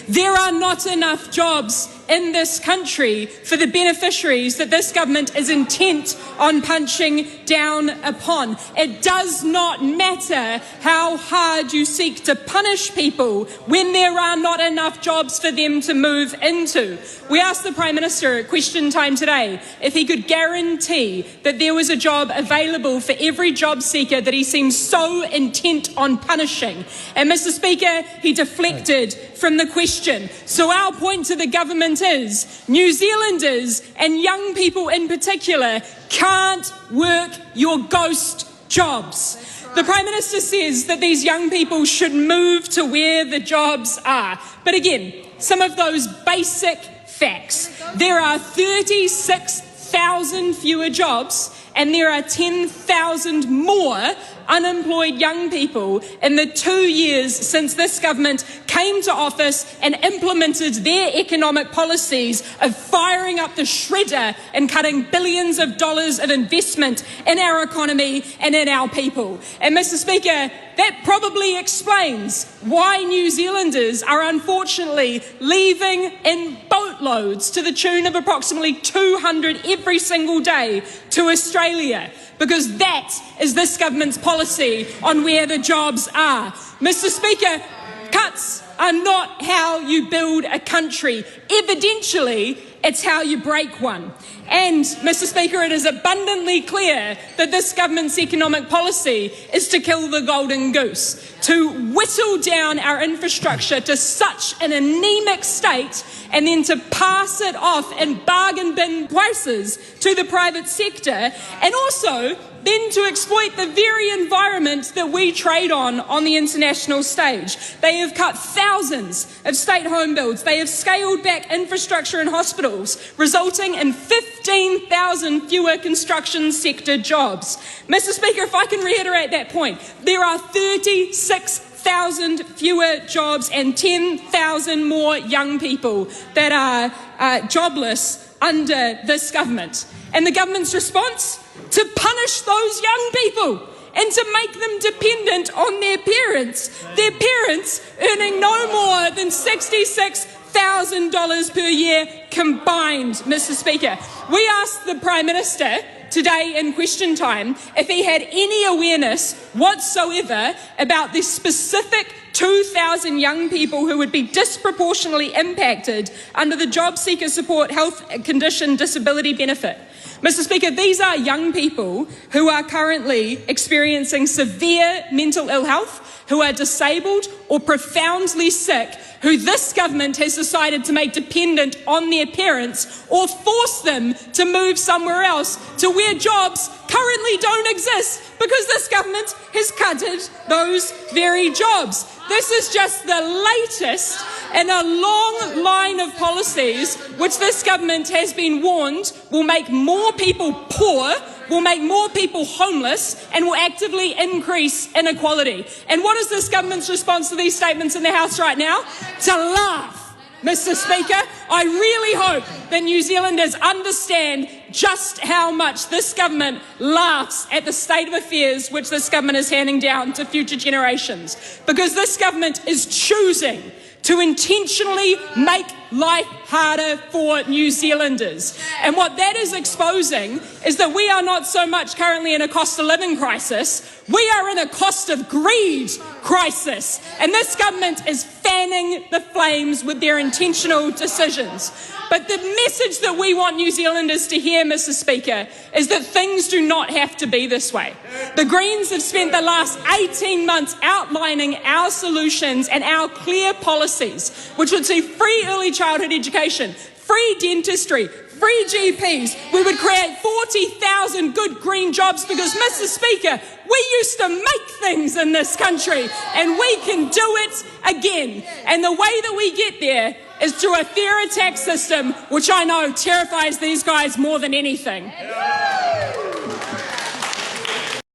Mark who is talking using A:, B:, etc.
A: There are not enough jobs in this country for the beneficiaries that this government is intent on punching down upon. It does not matter how hard you seek to punish people when there are not enough jobs for them to move into. We asked the Prime Minister at question time today if he could guarantee that there was a job available for every job seeker that he seems so intent on punishing. And Mr. Speaker, he deflected from the question. So our point to the government is New Zealanders and young people in particular can't work your ghost jobs. The Prime Minister says that these young people should move to where the jobs are. But again, some of those basic facts. There are 36,000 fewer jobs and there are 10,000 more unemployed young people in the 2 years since this government came to office and implemented their economic policies of firing up the shredder and cutting billions of dollars of investment in our economy and in our people. And Mr. Speaker, that probably explains why New Zealanders are unfortunately leaving in boatloads to the tune of approximately 200 every single day to Australia. Because that is this government's policy on where the jobs are. Mr. Speaker, cuts are not how you build a country. Evidentially, it's how you break one. And, Mr. Speaker, it is abundantly clear that this government's economic policy is to kill the golden goose, to whittle down our infrastructure to such an anemic state and then to pass it off in bargain bin prices to the private sector, and also then to exploit the very environment that we trade on the international stage. They have cut thousands of state home builds. They have scaled back infrastructure in hospitals, resulting in 15,000 fewer construction sector jobs. Mr. Speaker, if I can reiterate that point, there are 36,000 fewer jobs and 10,000 more young people that are jobless under this government. And the government's response? To punish those young people and to make them dependent on their parents earning no more than $66,000 per year combined, Mr. Speaker. We asked the Prime Minister today in question time if he had any awareness whatsoever about the specific 2,000 young people who would be disproportionately impacted under the Job Seeker Support Health Condition Disability Benefit. Mr. Speaker, these are young people who are currently experiencing severe mental ill health, who are disabled or profoundly sick, who this government has decided to make dependent on their parents or force them to move somewhere else to where jobs currently don't exist because this government has cutted those very jobs. This is just the latest in a long line of policies which this government has been warned will make more people poor, will make more people homeless, and will actively increase inequality. And what is this government's response to these statements in the House right now? To laugh. Mr. Speaker, I really hope that New Zealanders understand just how much this government laughs at the state of affairs which this government is handing down to future generations. Because this government is choosing to intentionally make life harder for New Zealanders. And what that is exposing is that we are not so much currently in a cost of living crisis, we are in a cost of greed crisis. And this government is fanning the flames with their intentional decisions. But the message that we want New Zealanders to hear, Mr. Speaker, is that things do not have to be this way. The Greens have spent the last 18 months outlining our solutions and our clear policies, which would see free early childhood education, free dentistry, free GPs. We would create 40,000 good green jobs because, Mr. Speaker, we used to make things in this country and we can do it again. And the way that we get there is through a fairer tax system, which I know terrifies these guys more than anything.